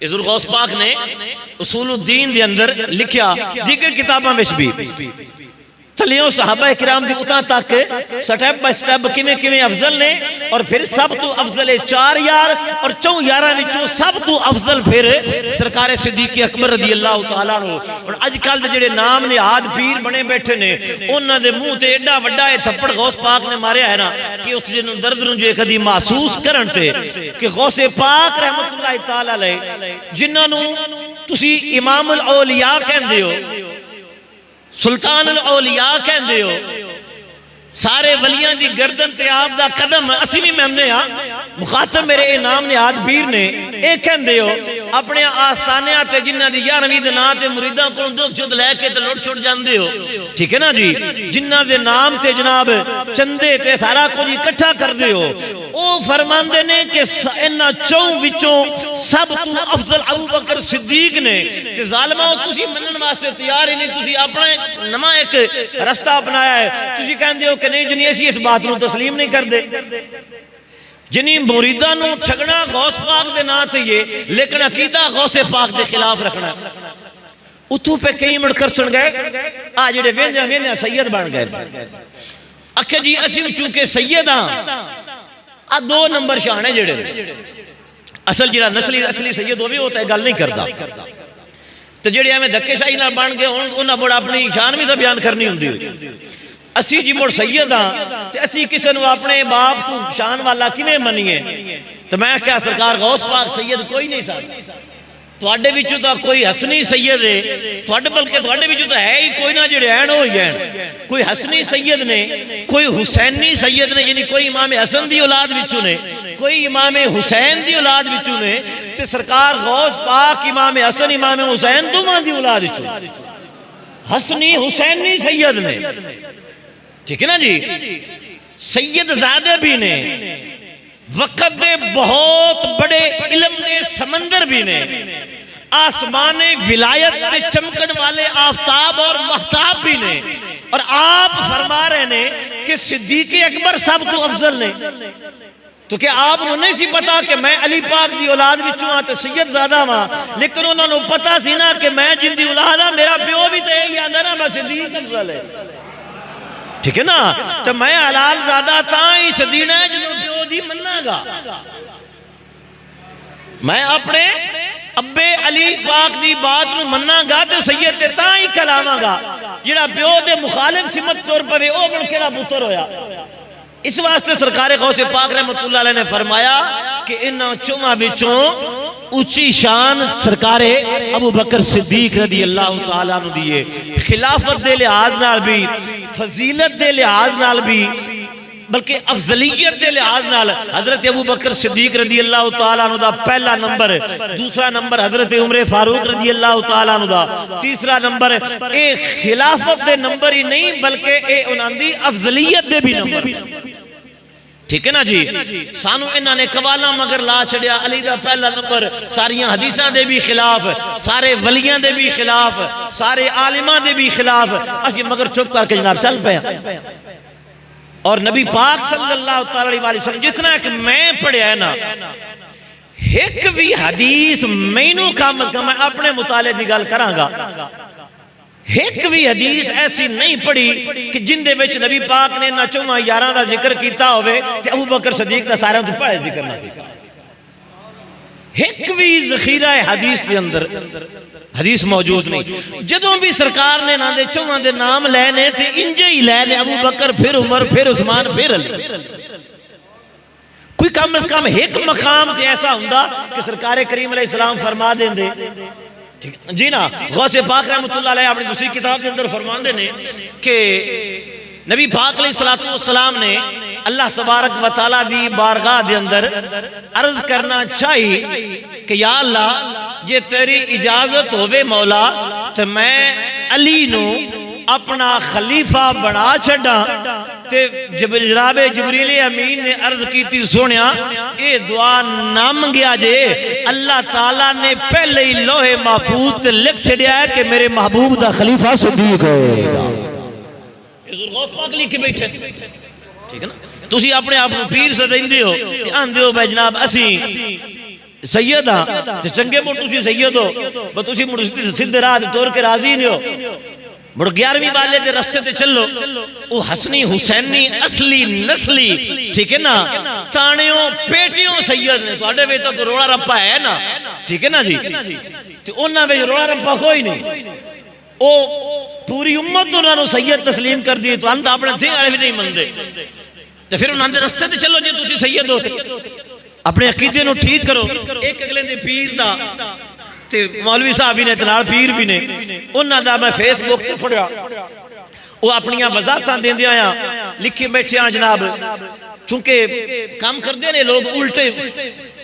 حضور غوث پاک نے اصول الدین دے اندر لکھیا, دیگر کتاباں وچ بھی تلیوں صحابہ کرام دی اتنا تک سٹیپ بائی سٹیپ کیویں افضل نے. اور پھر سب تو افضل 4 یار اور 11 وچوں سب تو افضل پھر سرکار صدیق اکبر رضی اللہ تعالیٰ عنہ. اور اج کل دے جڑے نام نہاد پیر بنے بیٹھے نے انہاں دے منہ تے ایڈا وڈا اے تھپڑ غوث پاک نے ماریا ہے نا کہ اس جنوں درد نوں جو کدی محسوس کرن تے کہ غوث پاک رحمت اللہ تعالی علیہ جنہاں نوں تسی امام الاولیاء کہندے ہو, سلطان الاولیاء کہندے ہو, سارے ولیاں دی گردن تے آپ دا قدم اسی بھی مہمنے ہاں, مخاطب میرے اے نام نہاد پیر نے اے کہندے ہو اپنے آستانیاں تے جنہ دی 11ویں دے نام تے مریداں کو دکھ چد لے کے تے لوٹ چھوٹ جاندے ہو. ٹھیک ہے نا جی, جنہ دے نام تے جناب چندے تے سارا کچھ اکٹھا کر دے ہو, او فرماندے نے کہ انہاں چوں وچوں سب تو افضل ابو بکر صدیق نے تے ظالماں تسی منن واسطے تیار ہی نہیں، تسی اپنا نواں ایک رستہ اپنایا ہے، تسی کہندے ہو کہ نہیں جنی اسی اس بات نو تسلیم نہیں کردے، جنی مریداں نو ٹھگنا غوث پاک دے نا تے یہ لیکن عقیدہ غوث پاک دے خلاف رکھنا، اتھو پہ کئی مڑ کرسن گئے آ جڑے ویندیاں ویندیاں سید بن گئے، اکھے جی اسی چونکہ سید ہاں آ دو نمبر شان ہے جڑے اصل جڑا نسلی اصلی سید ہووے ہوتا ہے گل نہیں کردا، تو جڑے ہمیں دھکے شاہی نہ بن گئے انہاں بڑا اپنی شان بھی تو بیان کرنی ہوندی اسی جی مڑ سید ہاں تے اسی کسے نو اپنے باپ تو شان والا کیویں منیے، تو میں کیا سرکار غوث پاک سید کوئی نہیں سا تواڈے وچوں تا کوئی حسنی سید ہے، تواڈے بلکہ تواڈے وچوں تا ہے ہی کوئی نہ جڑے ہیں ہوئی ہیں، کوئی حسنی سید نے، کوئی حسینی سید نے، یعنی کوئی امام حسن دی اولاد وچوں نے، کوئی امام حسین دی اولاد وچوں نے، تے سرکار غوث پاک امام حسن امام حسین دوواں دی اولاد وچوں حسنی حسینی سید نے، ٹھیک ہے نا جی، سید زادے بھی نے، وقت دے بہت بڑے علم دے سمندر بھی نے، آسمان ولایت دے چمکن والے آفتاب اور مہتاب بھی نے، اور آپ فرما رہے نے کہ صدیق اکبر سب تو افضل نے، تو کہ آپ نے نہیں سی پتا کہ میں علی پاک دی اولاد وچوں ہاں تے سید زادہ ہاں، لیکن انہوں نے پتا سی نا کہ میں جن دی اولاد ہاں میرا پیو بھی تے یہی آندا نا میں صدیق افضل ہے، ٹھیک ہے نا، تو میں حلال زادہ تاں ہی صدیق ہے جنہوں پیو دی مننا گا، میں اپنے ابے علی پاک دی بات نو مننا گا تے سید تے تاں ہی کلاما گا، جڑا پیو دے مخالف سمت طور پر او بن کے پتر ہویا، اس واسطے سرکار غوث پاک رحمت اللہ علیہ نے فرمایا کہ انہاں چواں وچوں اونچی شان سرکار ابو بکر صدیق رضی اللہ تعالیٰ عنہ دیئے، خلافت دے لحاظ نال بھی، فضیلت دے لحاظ نال بھی، بلکہ افضلیت دے لحاظ نال حضرت ابو بکر صدیق رضی اللہ تعالیٰ عنہ دا پہلا نمبر، دوسرا نمبر حضرت عمر فاروق رضی اللہ تعالیٰ عنہ دا، تیسرا نمبر ایک خلافت دے نمبر ہی نہیں بلکہ اے انہاں دی افضلیت دے بھی نمبر، ٹھیک ہے نا جی، سانو انہاں نے قوالا مگر لا چھڑیا، علی دا پہلا نمبر ساریاں حدیثاں دے بھی خلاف، سارے ولیاں دے بھی خلاف، سارے عالماں دے بھی خلاف، اسی مگر چپ کر کے جناب چل پیا، اور نبی پاک صلی اللہ علیہ وسلم جتنا کہ میں پڑھیا ہے نا، ایک بھی حدیث مینوں کام از کم میں اپنے مطالعے دی گل کراں گا، ایک بھی حدیث ایسی نہیں پڑھی کہ جن دے وچ نبی پاک نے نہ چواں یاراں دا ذکر کیتا ہوئے تے ابو بکر صدیق دا سارے تو پڑھے ذکر نہ کیتا، ایک بھی ذخیرہ حدیث دے اندر حدیث موجود نہیں، جدوں بھی سرکار نے نہ دے چواں دے نام لینے تے انجے ہی لینے، ابو بکر پھر عمر پھر عثمان پھر علی، کوئی کم از کم ایک مقام تے ایسا ہوندا کہ سرکار کریم علیہ السلام فرما دیں دے، جی نا، غوث پاک رحمت اللہ علیہ اپنی دوسری کتاب کے اندر فرماندے نے کہ نبی پاک علیہ السلام نے اللہ تبارک و تعالیٰ دی بارگاہ دے اندر عرض کرنا چاہیے کہ یا اللہ جے تیری اجازت ہوئے مولا تو میں علی نو اپنا خلیفہ بنا چھڑا، تے جناب جبریل امین نے عرض کی تھی سونیا اے دعا نہ منگیا جے، اللہ تعالیٰ نے پہلے ہی لوح محفوظ تے لکھ چھڑیا ہے کہ میرے محبوب دا خلیفہ صدیق ہے، غوث پاک لکھ کے بیٹھے، ٹھیک ہے نا، تسی اپنے آپ کو پیر سدیندے ہو تے آندے ہو بے جناب اسی سید ہاں تے چنگے مڑ تسی سید ہو بس تسی مڑ سیدھے راہ تے ٹور کے راضی نہیں ہو، مڑ 11ویں والے دے رستے تے چلو، او حسنی حسینی اصلی نسلی، ٹھیک ہے نا، تانیوں پیٹیوں سید نے، تو اڈے وے تک روڑا رپا ہے نا، ٹھیک ہے نا جی، تے انہاں وے روڑا رپا کوئی نہیں، او پوری امت انہاں نو سید تسلیم کر دی، تو انت اپنے تھے آئے بھی نہیں مندے، تو پھر انہاں دے رستے تے چلو جی تسی سید ہوتے، اپنے عقیدے نو ٹھیک کرو، ایک اگلے دے پیر دا تے مولوی صاحب بھی نے تلال پیر بھی نے، انہاں دا میں فیس بک تے پڑھیا، وہ اپنیاں وضاحتاں دیندے آیا لکھے بیٹھے ہیں جناب، چونکہ کام کر دے نے لوگ الٹے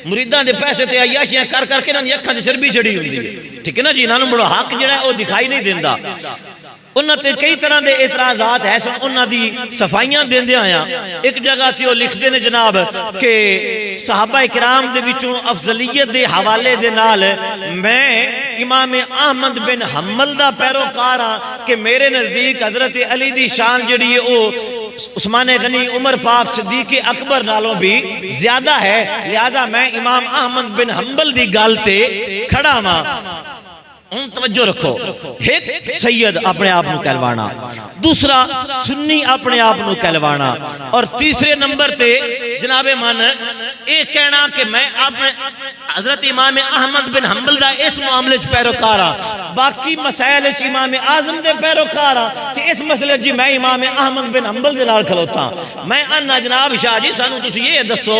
مریدان دے پیسے تے عیاشیاں کر کے نہ اکھاں تے چربی چڑھی ہوندی ہے، ٹھیک ہے نا جی، انہاں نوں بڑا حق جڑا ہے وہ دکھائی نہیں دیندا، انہاں تے کئی طرح دے اعتراضات ہے سن، انہاں دی صفائیاں دیندے آیا ایک جگہ تے وہ لکھدے نے جناب کہ صحابہ کرام دے وچوں افضلیت دے حوالے دے نال میں امام احمد بن حنبل دا پیروکار ہاں کہ میرے نزدیک حضرت علی دی شان جڑی ہے او عثمان غنی عمر پاک صدیق اکبر نالوں بھی زیادہ ہے، لہذا میں امام احمد بن حنبل دی گل تے کھڑا ماں۔ توجہ رکھو، ایک سید اپنے آپ نو کہلوانا، دوسرا سنی اپنے آپ نو کہلوانا، اور تیسرے نمبر تے جناب من ایک کہنا کہ میں حضرت امام احمد بن حنبل دا اس معاملے چ پیروکار ہاں، باقی مسائل چ امام اعظم دے پیروکار ہاں، تے اس مسئلے جی میں امام احمد بن حنبل دے نال کھلوتا ہاں۔ میں انا جناب شاہ جی سانو تسی یہ دسو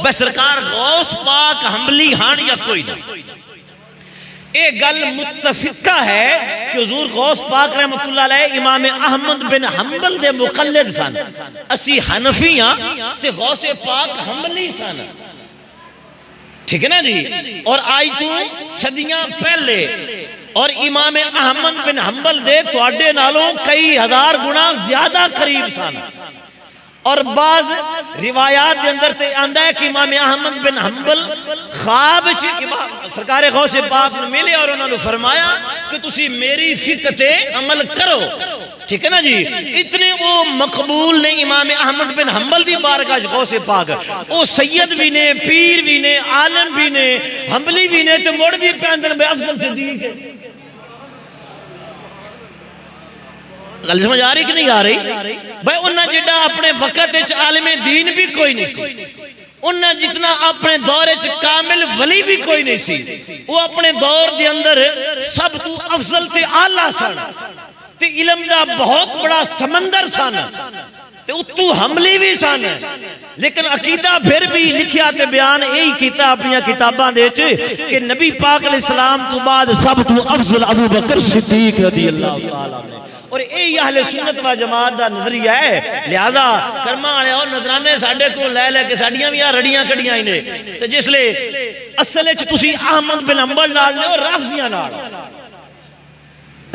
بے سرکار غوث پاک حنبلی ہان یا کوئی نہ؟ ایک گل متفقہ ہے کہ حضور غوث پاک رحمت اللہ علیہ امام احمد بن حنبل دے مقلد سن، اسی حنفیاں تے غوث پاک حنبلی سن، ٹھیک ہے نا جی؟ اور آئی تو صدیاں پہلے اور امام احمد بن حنبل دے توڑے نالوں کئی ہزار گنا زیادہ قریب سن، اور بعض روایات دے اندر تے آندہ ہے کہ امام احمد بن حنبل خواب سرکار غوث پاک نے ملے اور انہوں نے فرمایا کہ تسی میری فقہ تے عمل کرو، ٹھیک ہے نا جی؟ اتنے وہ مقبول نے امام احمد بن حنبل دی بارگاہ غوث پاک، وہ سید بھی نے، پیر بھی نے، عالم بھی نے، حنبلی بھی نے، تے موڑ بھی پیندن بے افضل صدیق ہے۔ گل سمجھ آ رہی کہ نہیں آ رہی؟ بھائی انہاں جڑا اپنے وقت وچ عالم دین بھی کوئی نہیں سی، انہاں جتنا اپنے دور وچ کامل ولی بھی کوئی نہیں سی، وہ اپنے دور دے اندر سب تو افضل تے اعلیٰ سن، تے علم دا بہت بڑا سمندر سن، تے اتو حملی بھی سن، لیکن عقیدہ پھر بھی لکھیا تے بیان یہی کیتا اپنی کتاباں دے کہ نبی پاک علیہ السلام تو بعد سب تو افضل ابو بکر صدیق رضی اللہ تعالیٰ عنہ، اور یہی اہل سنت و جماعت دا نظریہ ہے۔ لہذا کرما والے اور نظرانے ساڈے کو لے لے کے ساڈیاں بھی رڑیاں کڑیاں ہی نے، تے جس لے اصل وچ تسی احمد بن حنبل نال نے اور رافضیاں نال،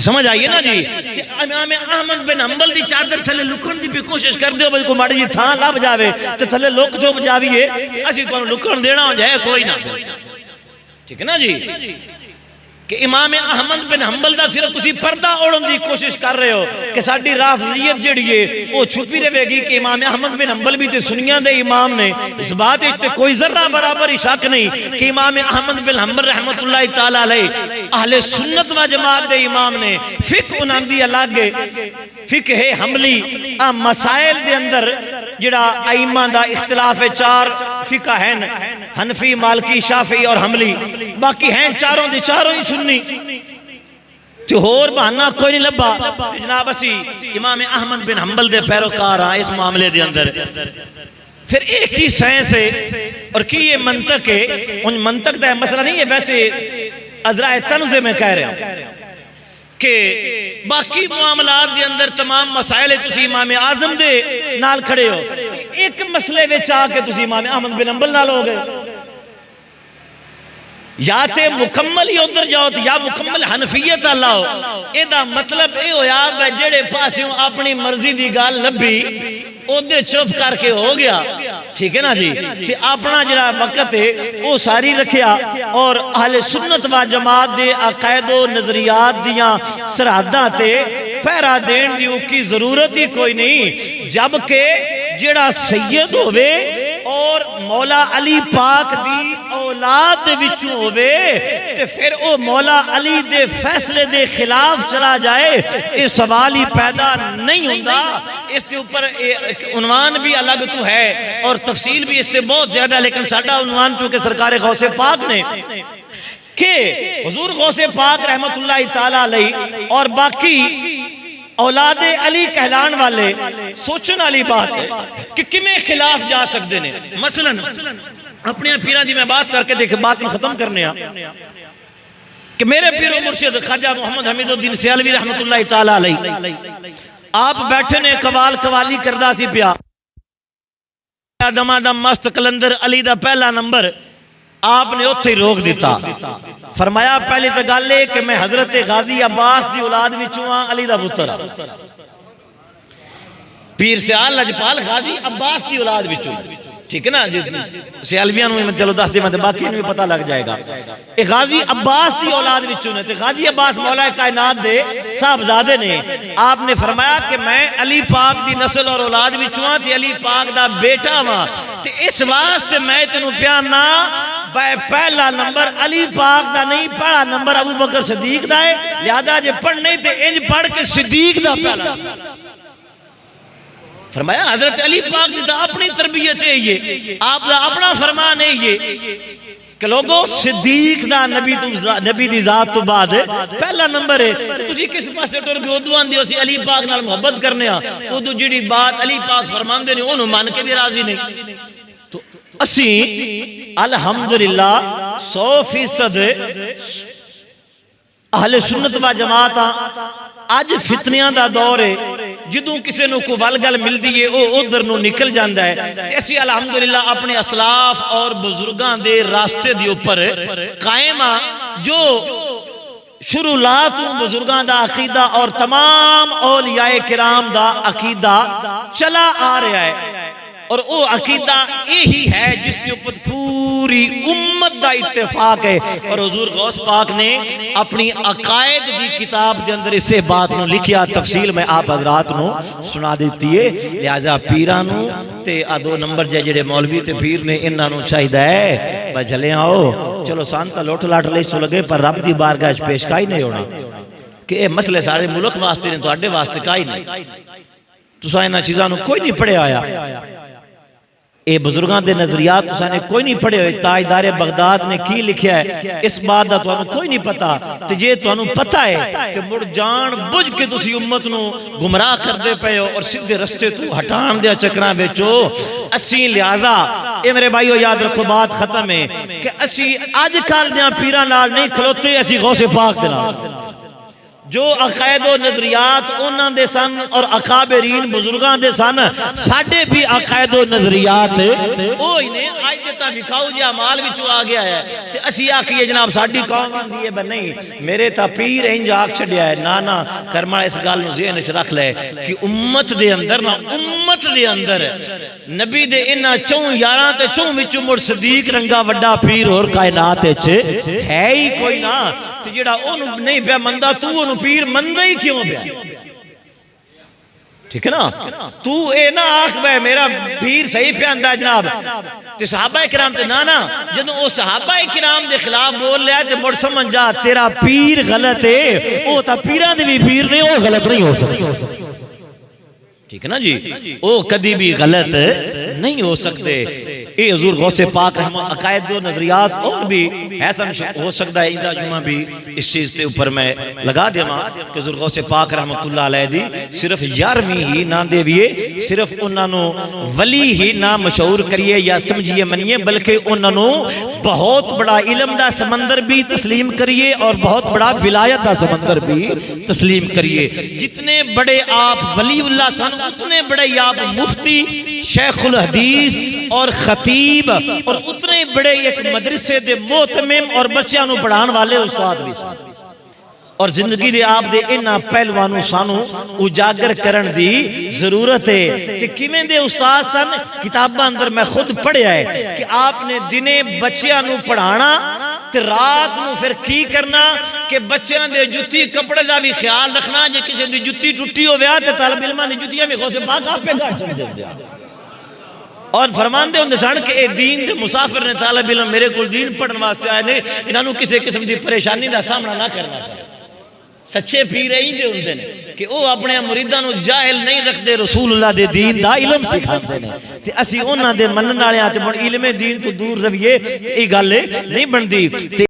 سمجھ آئیے نا جی؟ کہ امام احمد بن حنبل دی چادر تھلے لکھن دی بھی کوشش کر دیو بھئی کو ماڑی جی تھاں لب جاوے تے تھلے لوک جو بجاویے اسی تو لکھن دینا ہو جائے کوئی نہ، ٹھیک ہے نا جی؟ کہ امام احمد بن حنبل دا صرف تسی پردہ اوڑن دی کوشش کر رہے ہو کہ ساڈی رافضیت جڑی ہے وہ چھپی رہے گی کہ امام احمد بن حنبل بھی تے سنیاں دے امام نے، اس بات وچ تے کوئی ذرہ برابر شک نہیں کہ امام احمد بن حنبل رحمت اللہ تعالی علیہ اہل سنت و جماعت دے امام نے، فقہ انہاں دی الگ فقہ ہے حنبلی، مسائل دے اندر جڑا ائمہ دا اختلاف ہے، چار فقہ ہیں، حنفی، مالکی، شافعی اور حنبلی، باقی ہیں چاروں دی چاروں ہی سنی، تو اور بہانہ کوئی نہیں لبا، جناب اسی امام احمد بن حنبل دے پیروکار ہیں اس معاملے دے اندر۔ پھر ایک ہی سائنس ہے اور کی یہ منطق ہے، ان منطق دا مسئلہ نہیں ہے، ویسے ازرائے تنزے میں کہہ رہے ہیں کہ باقی معاملات دے اندر تمام مسائل تسی امام اعظم دے نال کھڑے ہو، ایک مسئلے وچ آ کے تسی امام احمد بن حنبل نال ہو گئے، یا تے مکمل ہی ادھر جاؤ یا مکمل حنفیت اللہ ہو۔ اے دا مطلب اے ہویا بے جڑے پاسیوں اپنی مرضی دی گال لبھی اودے چپ کر کے ہو گیا، ٹھیک ہے نا جی؟ تے اپنا جڑا وقت ہے وہ ساری رکھیا اور اہل سنت و جماعت دے عقائد و نظریات دیاں سرحداں تے پہرا دین دی کی ضرورت ہی کوئی نہیں، جبکہ جڑا سید ہوئے اور مولا علی پاک دی اولاد دے وچوں ہوئے تے پھر او مولا علی دے فیصلے دے خلاف چلا جائے، یہ سوال ہی پیدا نہیں ہوندہ۔ اس کے اوپر عنوان بھی الگ تو ہے اور تفصیل بھی اس سے بہت زیادہ، لیکن ساڈا عنوان چونکہ سرکار غوث پاک نے کہ حضور غوث پاک رحمت اللہ تعالی علیہ اور باقی اولاد علی کہلان والے سوچن والی بات ہے کہ کمیں خلاف جا سکتے ہیں۔ مثلا اپنے پیران دی میں بات کر کے دیکھ بات میں ختم کرنے کہ میرے پیر و مرشد خواجہ محمد حمید الدین سیالوی رحمت اللہ تعالی علیہ آپ بیٹھے نے قوال قوالی کردہ سی پیا دما دم مست کلندر علی دا پہلا نمبر آپ نے اتھے ہی روک دیتا. فرمایا پہلی تو گل ہے کہ میں حضرت غازی عباس دی اولاد وچوں ہاں، علی دا پتر ہاں. پیر سیال لجپال غازی عباس دی اولاد وچوں، ٹھیک ہے نا جی. سیالویاں میں چلو دس دے، باقی انہیں بھی پتہ لگ جائے گا. اے غازی عباس دی اولاد وچوں نے. تے غازی عباس مولا کائنات دے صاحبزادے نے. آپ نے فرمایا کہ میں علی پاک دی نسل اور اولاد وچوں ہاں تے علی پاک دا بیٹا ہاں، تے اس واسطے میں تینوں پیارنا پہلا نمبر علی پاک دا نہیں، پہلا نمبر ابو بکر صدیق دا ہے. لہذا جے پڑھ نہیں تے انج پڑھ کہ صدیق دا پہلا. فرمایا حضرت علی پاک دی اپنی تربیت ہے، یہ آپ دا اپنا فرمان ہے یہ کہ لوگوں صدیق دا نبی دی ذات تو بعد پہلا نمبر ہے. تسی کس پاسے ٹر گئے ادو آندے ہو سی علی پاک نال محبت کرنے ہاں، تو ادو جڑی بات علی پاک فرماندے نے انہوں مان کے بھی راضی نہیں. تو اسی الحمدللہ 100% اہل سنت و جماعت اج فتنیاں دا دور ہے. جدوں کسے نو کو ول مل دیئے او ادھر نو نکل جاندہ ہے. تے اسی الحمدللہ اپنے اسلاف اور بزرگاں دے راستے دی اوپر قائمہ جو شروعاتوں بزرگاں دا عقیدہ اور تمام اولیاء کرام دا عقیدہ چلا آ رہا ہے. اور وہ عقیدہ یہی ہے جس کے اوپر پوری امت دا اتفاق ہے. اور حضور غوث پاک نے اپنی عقائد دی کتاب دے اندر اسے بات نو لکھیا، تفصیل میں آپ حضرات نو سنا دیتی ہے. لہذا پیرانو تے دو نمبر جڑے مولوی تے پیر نے انہاں نو چاہیدا ہے بھائی چلے آؤ چلو سانتا لوٹ لاٹ لے سو لگے، پر رب دی بارگاہ وچ پیش کائی نہیں ہونا کہ اے مسئلے سارے ملک واسطے نے، تواڈے واسطے کائی نہیں. تساں انہاں چیزاں نو کوئی نہیں پڑھیا آیا. اے بزرگاں دے نظریات تساں نے کوئی نہیں پڑھے ہوئے. تاجدار بغداد نے کی لکھیا ہے اس بات دا تانوں کوئی نہیں پتا. تے جے تانوں پتہ ہے کہ مڑ جان بجھ کے تسی امت نو گمراہ کردے پئے ہو اور سیدھے رستے تو ہٹان دے چکراں وچو اسی. لہذا اے میرے بھائیو یاد رکھو بات ختم ہے کہ اسی اج کل دیاں پیراں نال نہیں کھلوتے، اسی غوث پاک دے نال. جو عقائد و نظریات انہاں دے سن اور اکابرین بزرگاں دے سن، ساڑھے بھی عقائد و نظریات اوہی نے. آج دیتا وکھاؤ جی عمال وچو آ گیا ہے تے اسی آکھئے جناب ساڑھی قوم آندھی ہے. نہیں، میرے تا پیر انج آکھ چھڑیا ہے. نانا کرما اس گال نو ذہن وچ رکھ لے کہ امت دے اندر نا، امت دے اندر نبی دے انہاں چوں یاراں تے چوں وچوں مڑ صدیق رنگا وڈا پیر اور کائنات وچ ہے ہی کوئی نہ. تے جڑا اونوں نہیں پیا مندا تو اونوں پیر مندہ ہی کیوں پیا؟ ٹھیک ہے نا. تو اے نا آخ بے میرا پیر صحیح پہ اندہ جناب تے صحابہ کرام تے نانا جدو او صحابہ کرام دے خلاف بول لیا تے مڑ سمجھ جا تیرا پیر غلط ہے، او تا پیران دے بھی پیر نے، او غلط نہیں ہو سکتے. ٹھیک ہے نا جی، او کدی بھی غلط نہیں ہو سکتے. اے حضور غوث پاک رحمہ عقائد و نظریات اور بھی ایسا ہو سکتا ہے. اندہ جمعہ بھی اس چیز تے اوپر میں لگا دیا ماں کہ حضور غوث پاک رحمت اللہ علیہ دی صرف 11ویں ہی نہ دے ویے، صرف انہوں نے ولی ہی نہ مشہور کریے یا سمجھیے منیے، بلکہ انہوں نے بہت بڑا علم دا سمندر بھی تسلیم کریے اور بہت بڑا ولایت دا سمندر بھی تسلیم کریے. جتنے بڑے آپ ولی اللہ سن اتنے بڑے آپ مفتی، شیخ الحدیث اور خطیب، اور اتنے بڑے ایک مدرسے دے محتمم اور بچیاں نو پڑھان والے استاد بھی سن. اور زندگی دے آپ دے انہاں پہلوانوں سانو اجاگر کرن دی ضرورت ہے کہ کیویں دے استاد سن. کتاباں اندر میں خود پڑھیا ہے کہ آپ نے دنے بچیاں نو پڑھانا تے رات نو پھر کی کرنا کہ بچیاں دے جتی کپڑے دا بھی خیال رکھنا. جے کسی دی جتی ٹوٹی ہو ویا تے طالب علماں دی جتیاں بھی غوث پاک آپ پہ گاڑ چھڑ دے. اور فرمان دے ہوندے سن کہ اے دین دے مسافر نے، طالب علم میرے کول دین پڑھن واسطے آئے نے، انہاں نو کسی قسم دی پریشانی دا سامنا نہ کرنا پڑے. سچے پیر ہی دے ہوندے نے کہ او اپنے مریداں نو جاہل نہیں رکھ دے، رسول اللہ دے دین دا علم سکھاندے نے. تے اسی انہاں دے منن والیاں تے علم دین تو دور رویے، اے گل نہیں بندی.